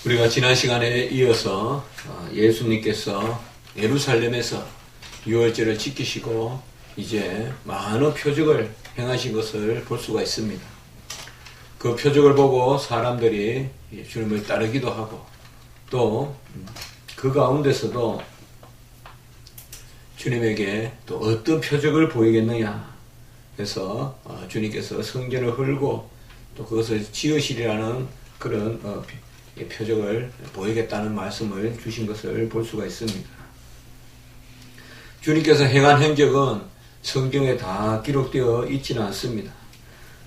우리가 지난 시간에 이어서 예수님께서 예루살렘에서 유월절을 지키시고 이제 많은 표적을 행하신 것을 볼 수가 있습니다. 그 표적을 보고 사람들이 주님을 따르기도 하고 또 그 가운데서도 주님에게 또 어떤 표적을 보이겠느냐 해서 주님께서 성전을 헐고 또 그것을 지으시리라는 그런 표적을 보이겠다는 말씀을 주신 것을 볼 수가 있습니다. 주님께서 행한 행적은 성경에 다 기록되어 있지는 않습니다.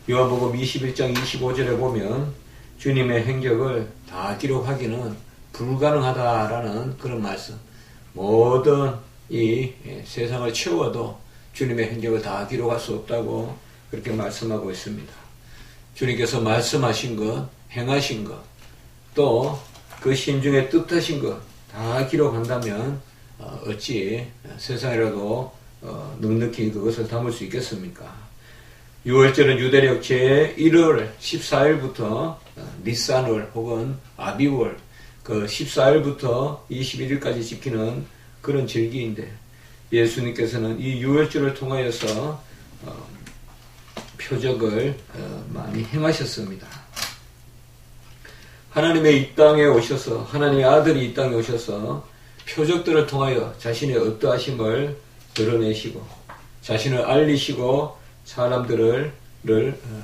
요한복음 21장 25절에 보면 주님의 행적을 다 기록하기는 불가능하다라는 그런 말씀. 모든 이 세상을 채워도 주님의 행적을 다 기록할 수 없다고 그렇게 말씀하고 있습니다. 주님께서 말씀하신 것, 행하신 것, 또 그 심중에 뜻하신 것 다 기록한다면 어찌 세상이라도 넉넉히 그것을 담을 수 있겠습니까? 6월절은 유대력 제1월 14일부터 니산월 혹은 아비월 그 14일부터 21일까지 지키는 그런 절기인데 예수님께서는 이 6월절을 통하여서 표적을 많이 행하셨습니다. 하나님의 이 땅에 오셔서 하나님의 아들이 이 땅에 오셔서 표적들을 통하여 자신의 어떠하심을 드러내시고 자신을 알리시고 사람들을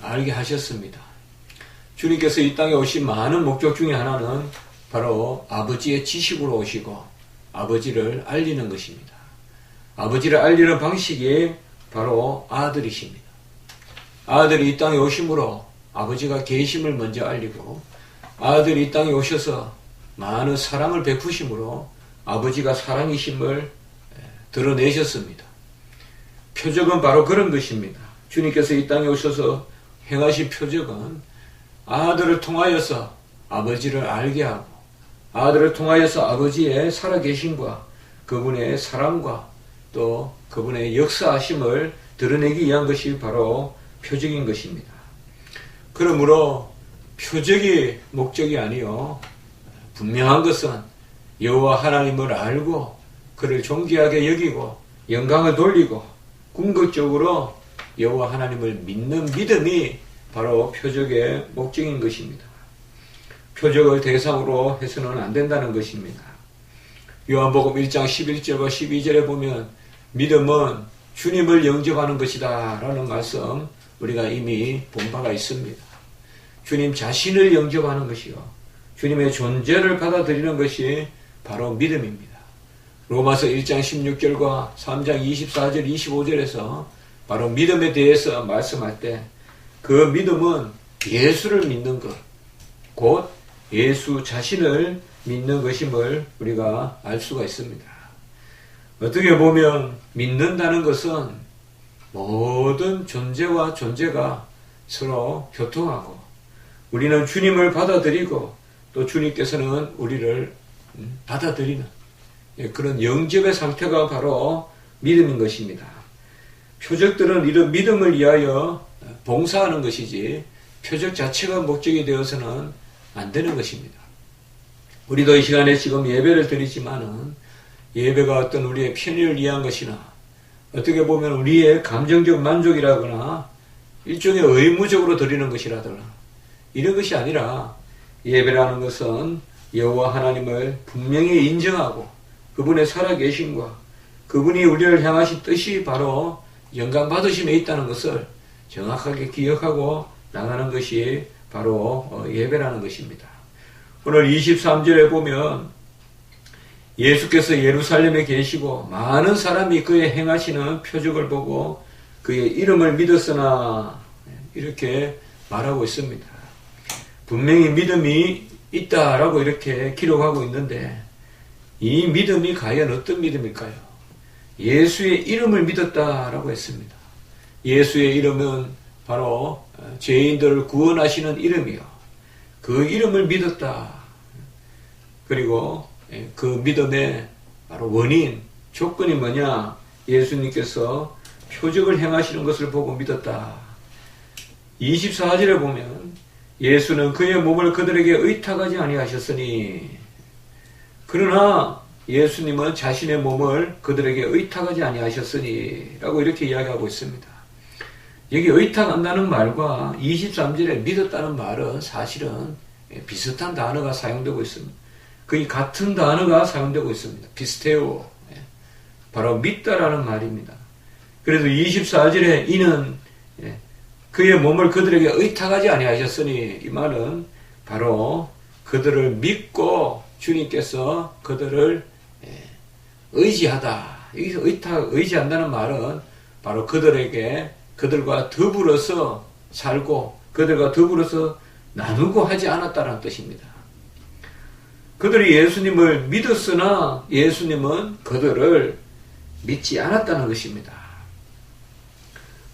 알게 하셨습니다. 주님께서 이 땅에 오신 많은 목적 중에 하나는 바로 아버지의 지식으로 오시고 아버지를 알리는 것입니다. 아버지를 알리는 방식이 바로 아들이십니다. 아들이 이 땅에 오심으로 아버지가 계심을 먼저 알리고 아들이 이 땅에 오셔서 많은 사랑을 베푸심으로 아버지가 사랑이심을 드러내셨습니다. 표적은 바로 그런 것입니다. 주님께서 이 땅에 오셔서 행하신 표적은 아들을 통하여서 아버지를 알게 하고 아들을 통하여서 아버지의 살아계심과 그분의 사랑과 또 그분의 역사하심을 드러내기 위한 것이 바로 표적인 것입니다. 그러므로 표적이 목적이 아니요 분명한 것은 여호와 하나님을 알고 그를 존귀하게 여기고 영광을 돌리고 궁극적으로 여호와 하나님을 믿는 믿음이 바로 표적의 목적인 것입니다. 표적을 대상으로 해서는 안 된다는 것입니다. 요한복음 1장 11절과 12절에 보면 믿음은 주님을 영접하는 것이다 라는 말씀 우리가 이미 본 바가 있습니다. 주님 자신을 영접하는 것이요 주님의 존재를 받아들이는 것이 바로 믿음입니다. 로마서 1장 16절과 3장 24절 25절에서 바로 믿음에 대해서 말씀할 때 그 믿음은 예수를 믿는 것, 곧 예수 자신을 믿는 것임을 우리가 알 수가 있습니다. 어떻게 보면 믿는다는 것은 모든 존재와 존재가 서로 교통하고 우리는 주님을 받아들이고 또 주님께서는 우리를 받아들이는 그런 영접의 상태가 바로 믿음인 것입니다. 표적들은 이런 믿음을 위하여 봉사하는 것이지 표적 자체가 목적이 되어서는 안 되는 것입니다. 우리도 이 시간에 지금 예배를 드리지만은 예배가 어떤 우리의 편의를 위한 것이나 어떻게 보면 우리의 감정적 만족이라거나 일종의 의무적으로 드리는 것이라거나 이런 것이 아니라 예배라는 것은 여호와 하나님을 분명히 인정하고 그분의 살아계심과 그분이 우리를 향하신 뜻이 바로 영광 받으심에 있다는 것을 정확하게 기억하고 나가는 것이 바로 예배라는 것입니다. 오늘 23절에 보면 예수께서 예루살렘에 계시고 많은 사람이 그의 행하시는 표적을 보고 그의 이름을 믿었으나 이렇게 말하고 있습니다. 분명히 믿음이 있다라고 이렇게 기록하고 있는데 이 믿음이 과연 어떤 믿음일까요? 예수의 이름을 믿었다라고 했습니다. 예수의 이름은 바로 죄인들을 구원하시는 이름이요. 그 이름을 믿었다. 그리고 그 믿음의 바로 원인, 조건이 뭐냐? 예수님께서 표적을 행하시는 것을 보고 믿었다. 24절에 보면 예수는 그의 몸을 그들에게 의탁하지 아니하셨으니, 그러나 예수님은 자신의 몸을 그들에게 의탁하지 아니하셨으니 라고 이렇게 이야기하고 있습니다. 여기 의탁한다는 말과 23절에 믿었다는 말은 사실은 비슷한 단어가 사용되고 있습니다. 거의 같은 단어가 사용되고 있습니다. 비슷해요. 바로 믿다라는 말입니다. 그래서 24절에 이는 그의 몸을 그들에게 의탁하지 아니하셨으니, 이 말은 바로 그들을 믿고 주님께서 그들을 의지하다. 여기서 의지한다는 말은 바로 그들과 더불어서 살고 그들과 더불어서 나누고 하지 않았다는 뜻입니다. 그들이 예수님을 믿었으나 예수님은 그들을 믿지 않았다는 것입니다.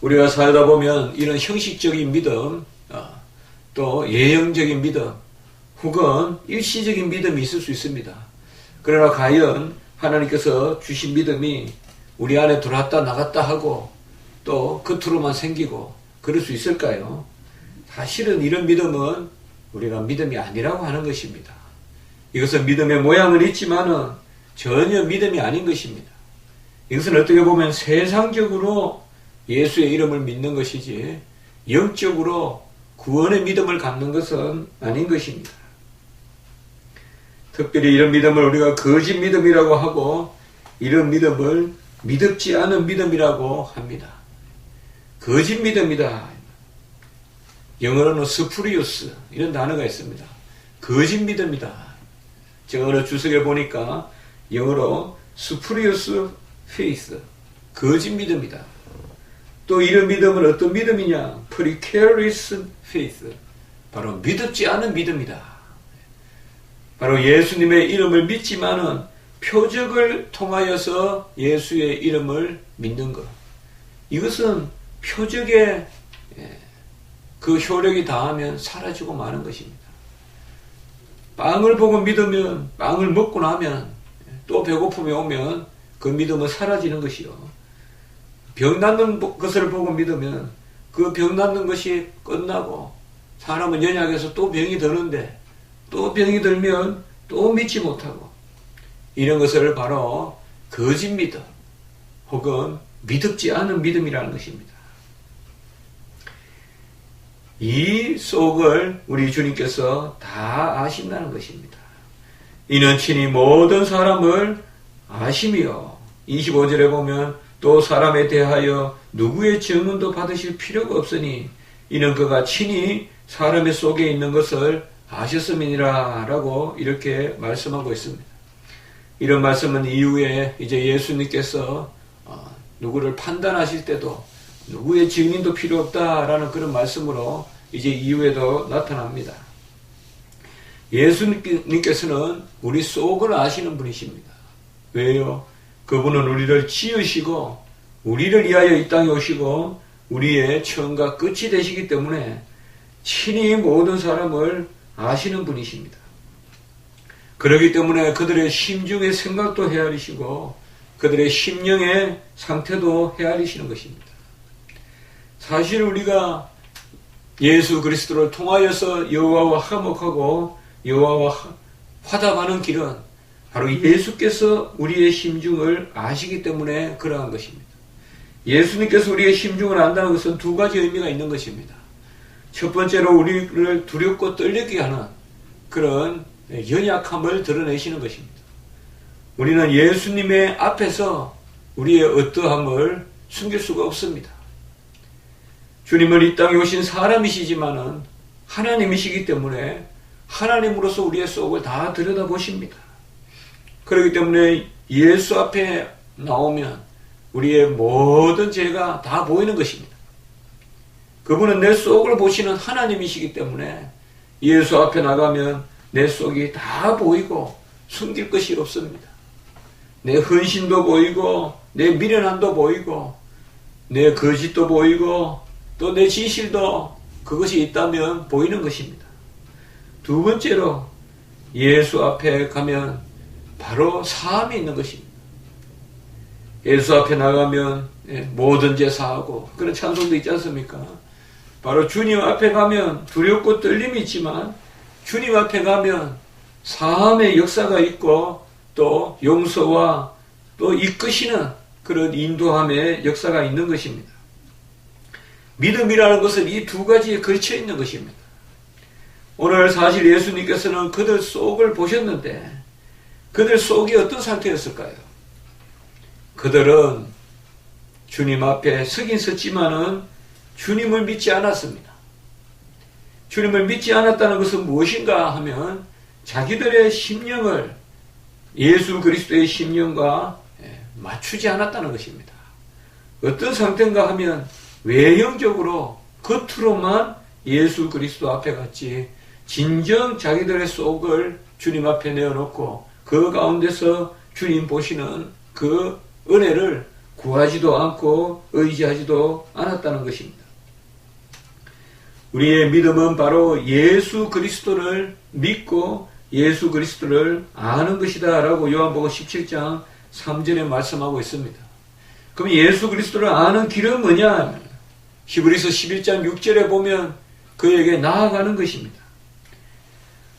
우리가 살다 보면 이런 형식적인 믿음, 또 예형적인 믿음, 혹은 일시적인 믿음이 있을 수 있습니다. 그러나 과연 하나님께서 주신 믿음이 우리 안에 들어왔다 나갔다 하고 또 겉으로만 생기고 그럴 수 있을까요? 사실은 이런 믿음은 우리가 믿음이 아니라고 하는 것입니다. 이것은 믿음의 모양은 있지만은 전혀 믿음이 아닌 것입니다. 이것은 어떻게 보면 세상적으로 예수의 이름을 믿는 것이지 영적으로 구원의 믿음을 갖는 것은 아닌 것입니다. 특별히 이런 믿음을 우리가 거짓 믿음이라고 하고 이런 믿음을 믿음지 않은 믿음이라고 합니다. 거짓 믿음이다. 영어로는 스푸리우스 이런 단어가 있습니다. 거짓 믿음이다. 제가 어느 주석에 보니까 영어로 스푸리우스 페이스, 거짓 믿음이다. 또 이런 믿음은 어떤 믿음이냐? precarious faith, 바로 믿지 않은 믿음이다. 바로 예수님의 이름을 믿지만은 표적을 통하여서 예수의 이름을 믿는 것. 이것은 표적에 그 효력이 닿으면 사라지고 마는 것입니다. 빵을 보고 믿으면, 빵을 먹고 나면 또 배고픔이 오면 그 믿음은 사라지는 것이요. 병 낫는 것을 보고 믿으면 그 병 낫는 것이 끝나고 사람은 연약해서 또 병이 드는데 또 병이 들면 또 믿지 못하고, 이런 것을 바로 거짓 믿음 혹은 믿지 않은 믿음이라는 것입니다. 이 속을 우리 주님께서 다 아신다는 것입니다. 이는 친히 모든 사람을 아심이요. 25절에 보면 또 사람에 대하여 누구의 증언도 받으실 필요가 없으니 이는 그가 친히 사람의 속에 있는 것을 아셨음이니라 라고 이렇게 말씀하고 있습니다. 이런 말씀은 이후에 이제 예수님께서 누구를 판단하실 때도 누구의 증인도 필요 없다라는 그런 말씀으로 이제 이후에도 나타납니다. 예수님께서는 우리 속을 아시는 분이십니다. 왜요? 그분은 우리를 지으시고 우리를 위하여 이 땅에 오시고 우리의 처음과 끝이 되시기 때문에 친히 모든 사람을 아시는 분이십니다. 그렇기 때문에 그들의 심중의 생각도 헤아리시고 그들의 심령의 상태도 헤아리시는 것입니다. 사실 우리가 예수 그리스도를 통하여서 여호와와 화목하고 여호와와 화답하는 길은 바로 예수께서 우리의 심중을 아시기 때문에 그러한 것입니다. 예수님께서 우리의 심중을 안다는 것은 두 가지 의미가 있는 것입니다. 첫 번째로 우리를 두렵고 떨리게 하는 그런 연약함을 드러내시는 것입니다. 우리는 예수님의 앞에서 우리의 어떠함을 숨길 수가 없습니다. 주님은 이 땅에 오신 사람이시지만은 하나님이시기 때문에 하나님으로서 우리의 속을 다 들여다보십니다. 그렇기 때문에 예수 앞에 나오면 우리의 모든 죄가 다 보이는 것입니다. 그분은 내 속을 보시는 하나님이시기 때문에 예수 앞에 나가면 내 속이 다 보이고 숨길 것이 없습니다. 내 헌신도 보이고 내 미련함도 보이고 내 거짓도 보이고 또 내 진실도 그것이 있다면 보이는 것입니다. 두 번째로 예수 앞에 가면 바로 사함이 있는 것입니다. 예수 앞에 나가면 모든 죄 사하고 그런 찬송도 있지 않습니까? 바로 주님 앞에 가면 두렵고 떨림이 있지만 주님 앞에 가면 사함의 역사가 있고 또 용서와 또 이끄시는 그런 인도함의 역사가 있는 것입니다. 믿음이라는 것은 이 두 가지에 걸쳐 있는 것입니다. 오늘 사실 예수님께서는 그들 속을 보셨는데 그들 속이 어떤 상태였을까요? 그들은 주님 앞에 서긴 섰지만은 주님을 믿지 않았습니다. 주님을 믿지 않았다는 것은 무엇인가 하면 자기들의 심령을 예수 그리스도의 심령과 맞추지 않았다는 것입니다. 어떤 상태인가 하면 외형적으로 겉으로만 예수 그리스도 앞에 갔지 진정 자기들의 속을 주님 앞에 내어놓고 그 가운데서 주님 보시는 그 은혜를 구하지도 않고 의지하지도 않았다는 것입니다. 우리의 믿음은 바로 예수 그리스도를 믿고 예수 그리스도를 아는 것이다 라고 요한복음 17장 3절에 말씀하고 있습니다. 그럼 예수 그리스도를 아는 길은 뭐냐? 히브리서 11장 6절에 보면 그에게 나아가는 것입니다.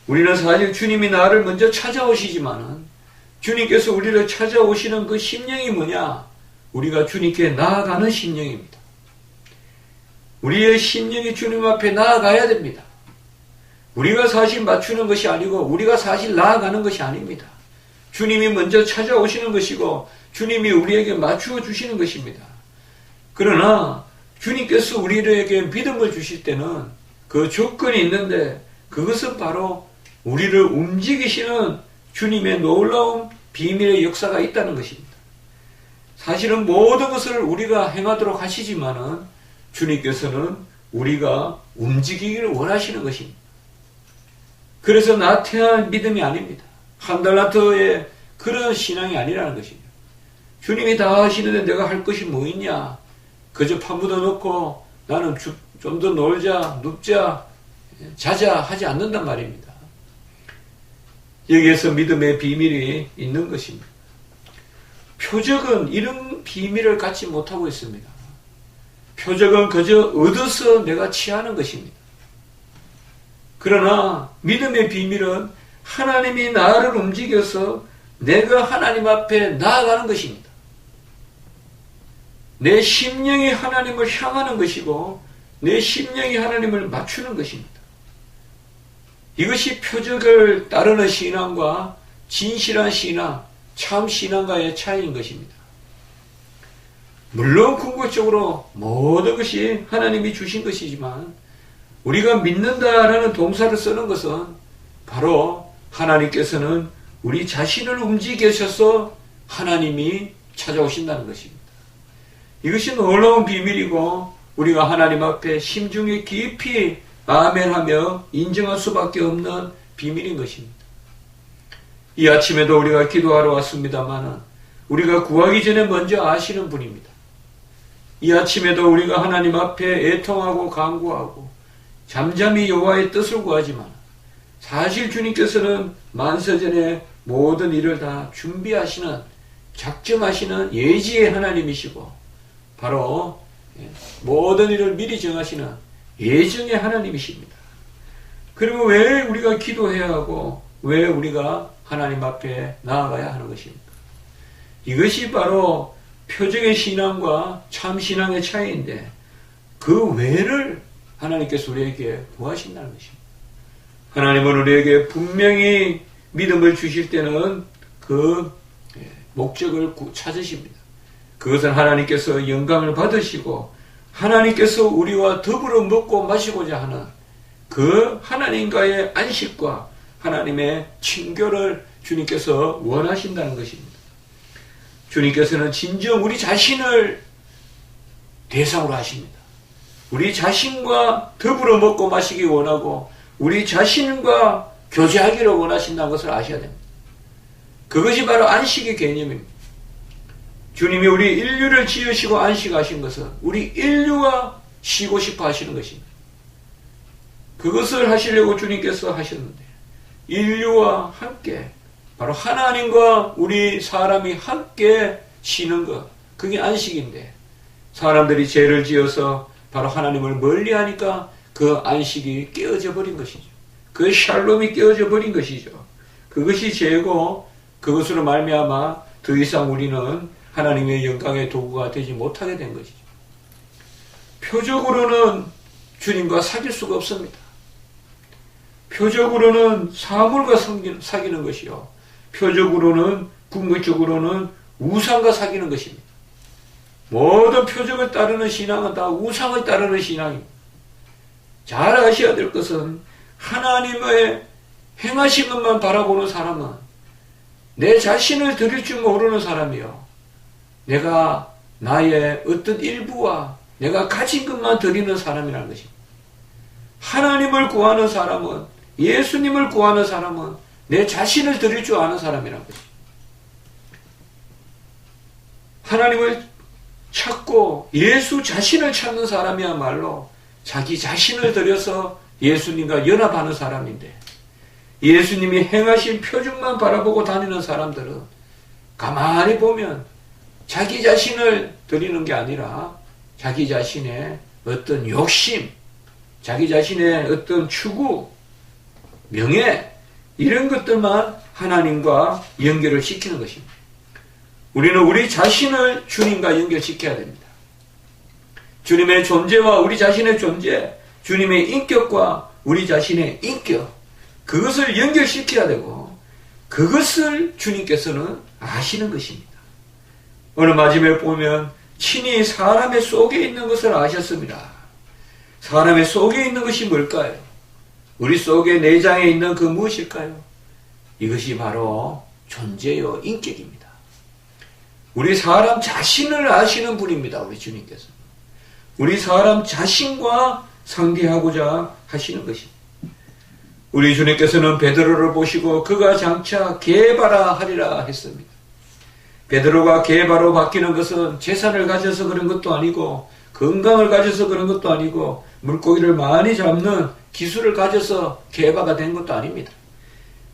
우리는 사실 주님이 나를 먼저 찾아오시지만 주님께서 우리를 찾아오시는 그 심령이 뭐냐? 우리가 주님께 나아가는 심령입니다. 우리의 심령이 주님 앞에 나아가야 됩니다. 우리가 사실 맞추는 것이 아니고 우리가 사실 나아가는 것이 아닙니다. 주님이 먼저 찾아오시는 것이고 주님이 우리에게 맞추어 주시는 것입니다. 그러나 주님께서 우리에게 믿음을 주실 때는 그 조건이 있는데 그것은 바로 우리를 움직이시는 주님의 놀라운 비밀의 역사가 있다는 것입니다. 사실은 모든 것을 우리가 행하도록 하시지만은 주님께서는 우리가 움직이기를 원하시는 것입니다. 그래서 나태한 믿음이 아닙니다. 한 달란트의 그런 신앙이 아니라는 것입니다. 주님이 다 하시는데 내가 할 것이 뭐 있냐? 그저 파묻어 놓고 나는 좀 더 놀자, 눕자, 자자 하지 않는단 말입니다. 여기에서 믿음의 비밀이 있는 것입니다. 표적은 이런 비밀을 갖지 못하고 있습니다. 표적은 그저 얻어서 내가 취하는 것입니다. 그러나 믿음의 비밀은 하나님이 나를 움직여서 내가 하나님 앞에 나아가는 것입니다. 내 심령이 하나님을 향하는 것이고 내 심령이 하나님을 맞추는 것입니다. 이것이 표적을 따르는 신앙과 진실한 신앙, 참 신앙과의 차이인 것입니다. 물론 궁극적으로 모든 것이 하나님이 주신 것이지만 우리가 믿는다라는 동사를 쓰는 것은 바로 하나님께서는 우리 자신을 움직이셔서 하나님이 찾아오신다는 것입니다. 이것이 놀라운 비밀이고 우리가 하나님 앞에 심중에 깊이 아멘하며 인정할 수밖에 없는 비밀인 것입니다. 이 아침에도 우리가 기도하러 왔습니다만 우리가 구하기 전에 먼저 아시는 분입니다. 이 아침에도 우리가 하나님 앞에 애통하고 간구하고 잠잠히 여호와의 뜻을 구하지만 사실 주님께서는 만세전에 모든 일을 다 준비하시는 작정하시는 예지의 하나님이시고 바로 모든 일을 미리 정하시는 예정의 하나님이십니다. 그리고 왜 우리가 기도해야 하고 왜 우리가 하나님 앞에 나아가야 하는 것입니까? 이것이 바로 표적의 신앙과 참 신앙의 차이인데 그 외를 하나님께서 우리에게 구하신다는 것입니다. 하나님은 우리에게 분명히 믿음을 주실 때는 그 목적을 찾으십니다. 그것은 하나님께서 영광을 받으시고 하나님께서 우리와 더불어 먹고 마시고자 하는 그 하나님과의 안식과 하나님의 친교를 주님께서 원하신다는 것입니다. 주님께서는 진정 우리 자신을 대상으로 하십니다. 우리 자신과 더불어 먹고 마시기 원하고 우리 자신과 교제하기를 원하신다는 것을 아셔야 됩니다. 그것이 바로 안식의 개념입니다. 주님이 우리 인류를 지으시고 안식하신 것은 우리 인류와 쉬고 싶어 하시는 것입니다. 그것을 하시려고 주님께서 하셨는데 인류와 함께 바로 하나님과 우리 사람이 함께 쉬는 것 그게 안식인데 사람들이 죄를 지어서 바로 하나님을 멀리하니까 그 안식이 깨어져 버린 것이죠. 그 샬롬이 깨어져 버린 것이죠. 그것이 죄고 그것으로 말미암아 더 이상 우리는 하나님의 영광의 도구가 되지 못하게 된 것이죠. 표적으로는 주님과 사귈 수가 없습니다. 표적으로는 사물과 사귀는 것이요. 표적으로는 궁극적으로는 우상과 사귀는 것입니다. 모든 표적을 따르는 신앙은 다 우상을 따르는 신앙입니다. 잘 아셔야 될 것은 하나님의 행하신 것만 바라보는 사람은 내 자신을 드릴 줄 모르는 사람이요. 내가 나의 어떤 일부와 내가 가진 것만 드리는 사람이라는 것입니다. 하나님을 구하는 사람은, 예수님을 구하는 사람은 내 자신을 드릴 줄 아는 사람이라는 것입니다. 하나님을 찾고 예수 자신을 찾는 사람이야말로 자기 자신을 들여서 예수님과 연합하는 사람인데, 예수님이 행하신 표적만 바라보고 다니는 사람들은 가만히 보면 자기 자신을 드리는 게 아니라 자기 자신의 어떤 욕심, 자기 자신의 어떤 추구, 명예, 이런 것들만 하나님과 연결을 시키는 것입니다. 우리는 우리 자신을 주님과 연결시켜야 됩니다. 주님의 존재와 우리 자신의 존재, 주님의 인격과 우리 자신의 인격, 그것을 연결시켜야 되고 그것을 주님께서는 아시는 것입니다. 오늘 마지막에 보면 친히 사람의 속에 있는 것을 아셨습니다. 사람의 속에 있는 것이 뭘까요? 우리 속에 내장에 있는 그 무엇일까요? 이것이 바로 존재요 인격입니다. 우리 사람 자신을 아시는 분입니다. 우리 주님께서. 우리 사람 자신과 상대하고자 하시는 것입니다. 우리 주님께서는 베드로를 보시고 그가 장차 게바라 하리라 했습니다. 베드로가 게바로 바뀌는 것은 재산을 가져서 그런 것도 아니고 건강을 가져서 그런 것도 아니고 물고기를 많이 잡는 기술을 가져서 게바가 된 것도 아닙니다.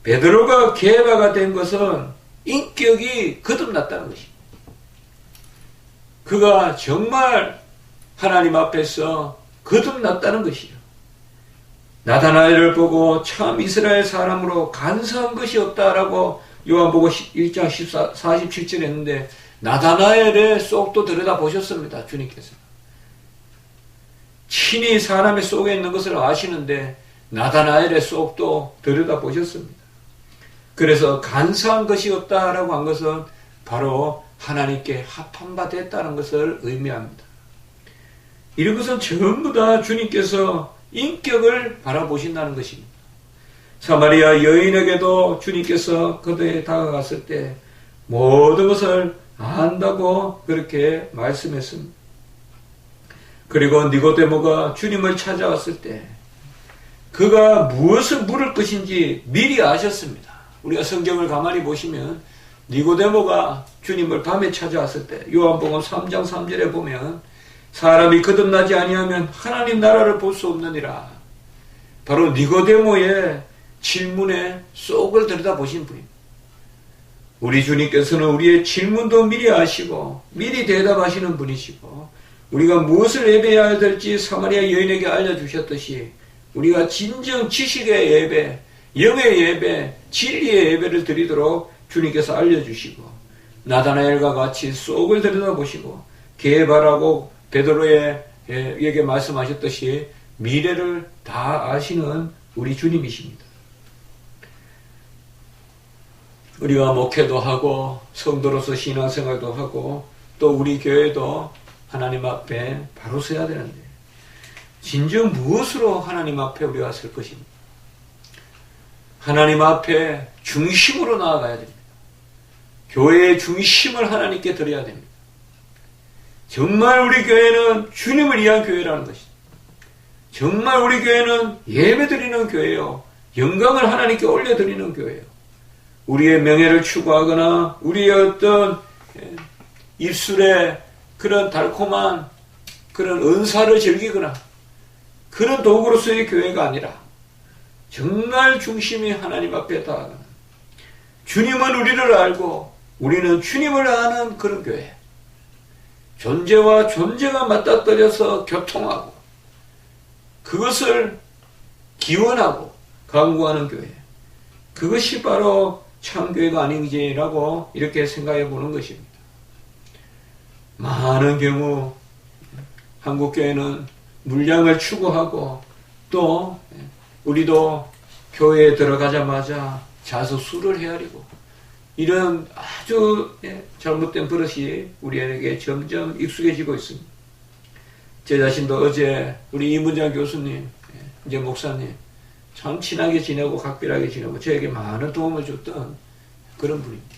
베드로가 게바가 된 것은 인격이 거듭났다는 것입니다. 그가 정말 하나님 앞에서 거듭났다는 것이죠. 나다나엘을 보고 참 이스라엘 사람으로 간사한 것이 없다라고 요한복음 1장 47절 했는데 나다나엘의 속도 들여다보셨습니다. 주님께서. 친히 사람의 속에 있는 것을 아시는데 나다나엘의 속도 들여다보셨습니다. 그래서 간사한 것이 없다라고 한 것은 바로 하나님께 합한 바 됐다는 것을 의미합니다. 이런 것은 전부 다 주님께서 인격을 바라보신다는 것입니다. 사마리아 여인에게도 주님께서 그들에 다가갔을 때 모든 것을 안다고 그렇게 말씀했습니다. 그리고 니고데모가 주님을 찾아왔을 때 그가 무엇을 물을 것인지 미리 아셨습니다. 우리가 성경을 가만히 보시면 니고데모가 주님을 밤에 찾아왔을 때 요한복음 3장 3절에 보면 사람이 거듭나지 아니하면 하나님 나라를 볼 수 없느니라. 바로 니고데모의 질문의 속을 들여다보신 분입니다. 우리 주님께서는 우리의 질문도 미리 아시고 미리 대답하시는 분이시고 우리가 무엇을 예배해야 될지 사마리아 여인에게 알려주셨듯이 우리가 진정 지식의 예배, 영의 예배, 진리의 예배를 드리도록 주님께서 알려주시고 나다나엘과 같이 속을 들여다보시고 게바라고 베드로에게 말씀하셨듯이 미래를 다 아시는 우리 주님이십니다. 우리가 목회도 하고 성도로서 신앙생활도 하고 또 우리 교회도 하나님 앞에 바로 서야 되는데 진정 무엇으로 하나님 앞에 우리가 설 것입니까? 하나님 앞에 중심으로 나아가야 됩니다. 교회의 중심을 하나님께 드려야 됩니다. 정말 우리 교회는 주님을 위한 교회라는 것이죠. 정말 우리 교회는 예배드리는 교회요. 영광을 하나님께 올려드리는 교회요. 우리의 명예를 추구하거나 우리의 어떤 입술에 그런 달콤한 그런 은사를 즐기거나 그런 도구로서의 교회가 아니라 정말 중심이 하나님 앞에 다가가는 주님은 우리를 알고 우리는 주님을 아는 그런 교회. 존재와 존재가 맞닥뜨려서 교통하고 그것을 기원하고 강구하는 교회, 그것이 바로 참교회가 아닌지라고 이렇게 생각해 보는 것입니다. 많은 경우 한국교회는 물량을 추구하고 또 우리도 교회에 들어가자마자 자석수를 헤아리고 이런 아주 잘못된 버릇이 우리에게 점점 익숙해지고 있습니다. 제 자신도 어제 우리 이문장 교수님, 이제 목사님 참 친하게 지내고 각별하게 지내고 저에게 많은 도움을 줬던 그런 분입니다.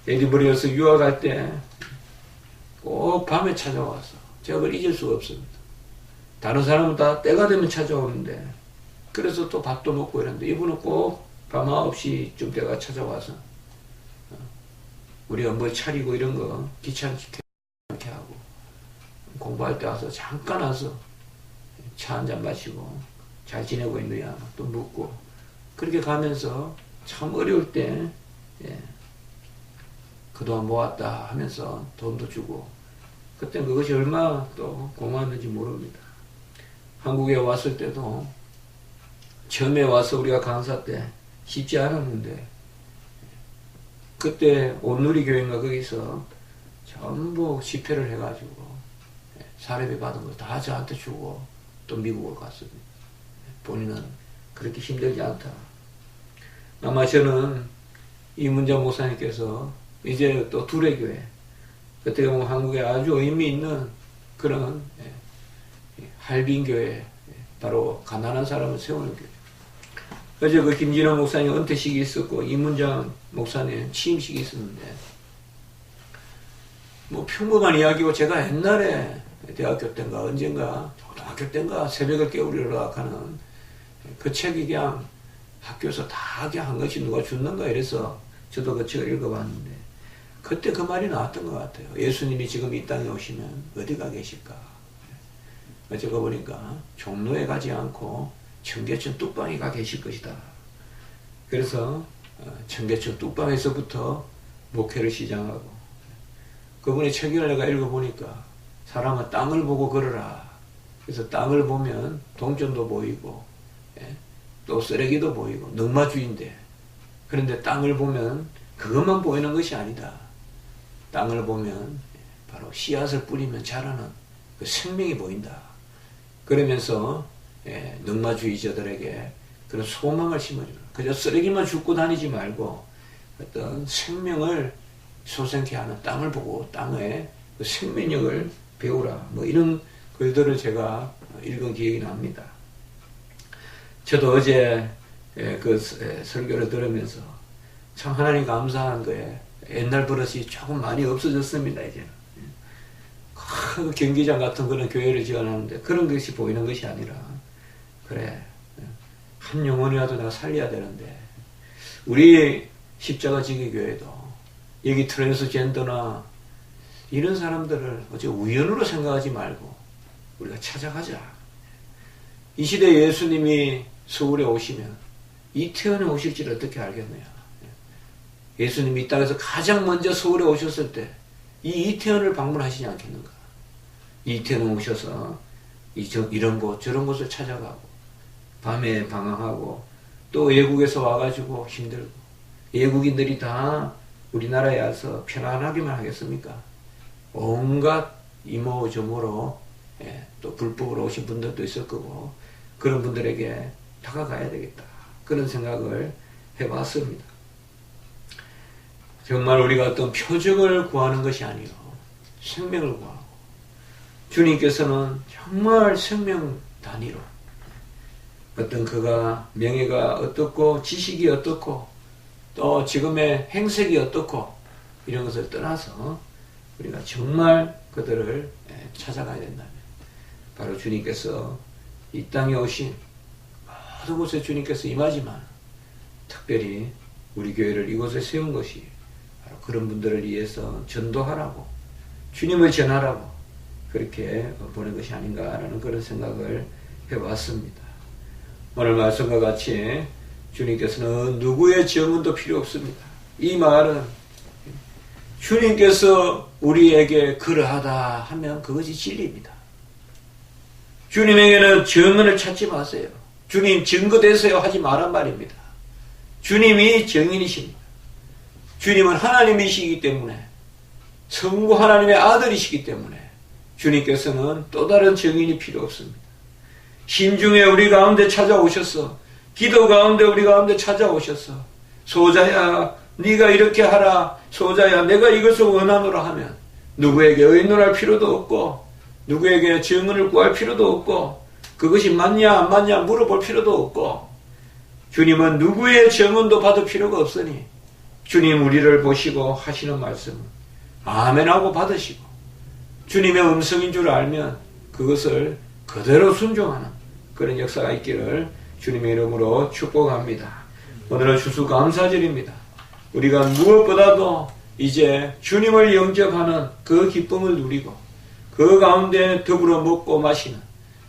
에디버리에서 유학할 때 꼭 밤에 찾아와서 제가 그걸 잊을 수가 없습니다. 다른 사람은 다 때가 되면 찾아오는데 그래서 또 밥도 먹고 이러는데 이분은 꼭 밤 9시쯤 때가 찾아와서 우리가 뭘 차리고 이런 거 귀찮게 하고 공부할 때 와서 잠깐 와서 차 한잔 마시고 잘 지내고 있느냐 또 묻고 그렇게 가면서 참 어려울 때 그동안 모았다 하면서 돈도 주고 그때 그것이 얼마나 또 고마웠는지 모릅니다. 한국에 왔을 때도 처음에 와서 우리가 강사 때 쉽지 않았는데 그때 온누리 교회인가 거기서 전부 집회를 해가지고 사례비 받은 거 다 저한테 주고 또 미국으로 갔습니다. 본인은 그렇게 힘들지 않다. 아마 저는 이문장 목사님께서 이제 또 두레교회 그때 보면 한국에 아주 의미 있는 그런 할빈교회 바로 가난한 사람을 세우는 교회. 어제 그 김진호 목사님 은퇴식이 있었고 이문장 목사님 취임식이 있었는데 뭐 평범한 이야기고 제가 옛날에 대학교 때인가 언젠가 고등학교 때인가 새벽을 깨우리라 하는 그 책이 그냥 학교에서 다 그냥 한 것이 누가 줬는가 이래서 저도 그 책을 읽어봤는데 그때 그 말이 나왔던 것 같아요. 예수님이 지금 이 땅에 오시면 어디가 계실까? 어제가 보니까 종로에 가지 않고 청계천 뚝방에 가 계실 것이다. 그래서 청계천 뚝방에서부터 목회를 시작하고 그분의 책을 내가 읽어보니까 사람은 땅을 보고 걸어라. 그래서 땅을 보면 동전도 보이고 또 쓰레기도 보이고 늑마주의인데 그런데 땅을 보면 그것만 보이는 것이 아니다. 땅을 보면 바로 씨앗을 뿌리면 자라는 그 생명이 보인다. 그러면서 늑마주의자들에게 그런 소망을 심어주라. 그저 쓰레기만 줍고 다니지 말고 어떤 생명을 소생케 하는 땅을 보고 땅의 그 생명력을 배우라. 뭐 이런 글들을 제가 읽은 기억이 납니다. 저도 어제 그 설교를 들으면서 참 하나님 감사한 거에 옛날 버릇이 조금 많이 없어졌습니다. 이제는 큰 경기장 같은 그런 교회를 지어놨는데 그런 것이 보이는 것이 아니라 그래 한 영혼이라도 내가 살려야 되는데 우리 십자가 지기 교회도 여기 트랜스젠더나 이런 사람들을 어째 우연으로 생각하지 말고 우리가 찾아가자. 이 시대에 예수님이 서울에 오시면 이태원에 오실지를 어떻게 알겠느냐. 예수님이 이 땅에서 가장 먼저 서울에 오셨을 때 이 이태원을 방문하시지 않겠는가. 이태원 오셔서 이런 곳 저런 곳을 찾아가고 밤에 방황하고 또 외국에서 와가지고 힘들고 외국인들이 다 우리나라에 와서 편안하기만 하겠습니까? 온갖 이모저모로 또 불법으로 오신 분들도 있을 거고 그런 분들에게 다가가야 되겠다. 그런 생각을 해봤습니다. 정말 우리가 어떤 표적을 구하는 것이 아니요 생명을 구하고 주님께서는 정말 생명 단위로 어떤 그가 명예가 어떻고 지식이 어떻고 또 지금의 행색이 어떻고 이런 것을 떠나서 우리가 정말 그들을 찾아가야 된다면 바로 주님께서 이 땅에 오신 모든 곳에 주님께서 임하지만 특별히 우리 교회를 이곳에 세운 것이 바로 그런 분들을 위해서 전도하라고 주님을 전하라고 그렇게 보낸 것이 아닌가라는 그런 생각을 해왔습니다. 오늘 말씀과 같이 주님께서는 누구의 증언도 필요 없습니다. 이 말은 주님께서 우리에게 그러하다 하면 그것이 진리입니다. 주님에게는 증언을 찾지 마세요. 주님 증거 되세요 하지 말란 말입니다. 주님이 증인이십니다. 주님은 하나님이시기 때문에, 성부 하나님의 아들이시기 때문에 주님께서는 또 다른 증인이 필요 없습니다. 심중에 우리 가운데 찾아오셔서, 기도 가운데 우리 가운데 찾아오셔서, 소자야 네가 이렇게 하라, 소자야 내가 이것을 원하노라 하면 누구에게 의논할 필요도 없고, 누구에게 증언을 구할 필요도 없고, 그것이 맞냐 안 맞냐 물어볼 필요도 없고, 주님은 누구의 증언도 받을 필요가 없으니 주님 우리를 보시고 하시는 말씀은 아멘하고 받으시고, 주님의 음성인 줄 알면 그것을 그대로 순종하는 그런 역사가 있기를 주님의 이름으로 축복합니다. 오늘은 추수감사절입니다. 우리가 무엇보다도 이제 주님을 영접하는 그 기쁨을 누리고, 그 가운데 더불어 먹고 마시는,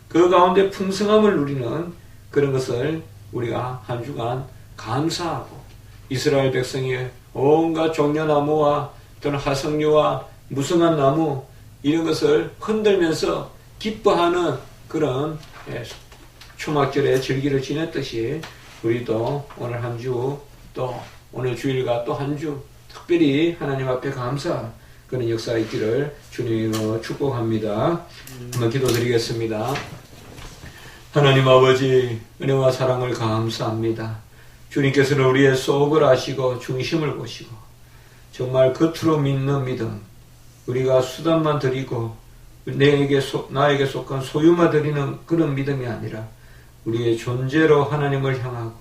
그 가운데 풍성함을 누리는 그런 것을 우리가 한 주간 감사하고, 이스라엘 백성이 온갖 종려나무와 또는 하석류와 무성한 나무 이런 것을 흔들면서 기뻐하는 그런 초막절의 절기를 지냈듯이, 우리도 오늘 한 주, 또 오늘 주일과 또 한 주 특별히 하나님 앞에 감사 그런 역사가 있기를 주님으로 축복합니다. 한번 기도드리겠습니다. 하나님 아버지, 은혜와 사랑을 감사합니다. 주님께서는 우리의 속을 아시고 중심을 보시고, 정말 겉으로 믿는 믿음, 우리가 수단만 드리고 나에게 속한 소유만 드리는 그런 믿음이 아니라 우리의 존재로 하나님을 향하고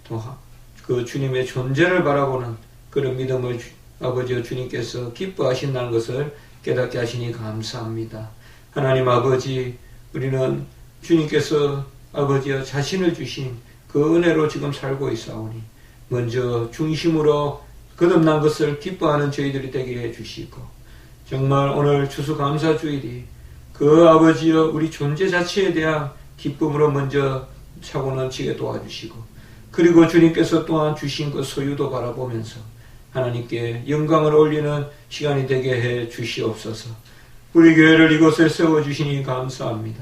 또 그 주님의 존재를 바라보는 그런 믿음을 아버지와 주님께서 기뻐하신다는 것을 깨닫게 하시니 감사합니다. 하나님 아버지, 우리는 주님께서 아버지와 자신을 주신 그 은혜로 지금 살고 있사오니 먼저 중심으로 거듭난 것을 기뻐하는 저희들이 되게 해주시고, 정말 오늘 추수감사주일이 그 아버지여 우리 존재 자체에 대한 기쁨으로 먼저 차고 넘치게 도와주시고, 그리고 주님께서 또한 주신 그 소유도 바라보면서 하나님께 영광을 올리는 시간이 되게 해 주시옵소서. 우리 교회를 이곳에 세워주시니 감사합니다.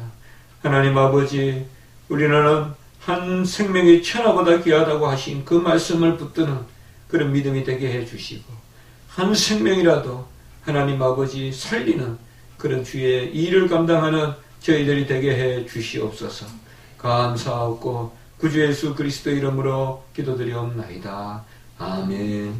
하나님 아버지, 우리는 한 생명이 천하보다 귀하다고 하신 그 말씀을 붙드는 그런 믿음이 되게 해 주시고, 한 생명이라도 하나님 아버지 살리는 그런 주의 일을 감당하는 저희들이 되게 해 주시옵소서. 감사하고 구주 예수 그리스도 이름으로 기도드리옵나이다. 아멘.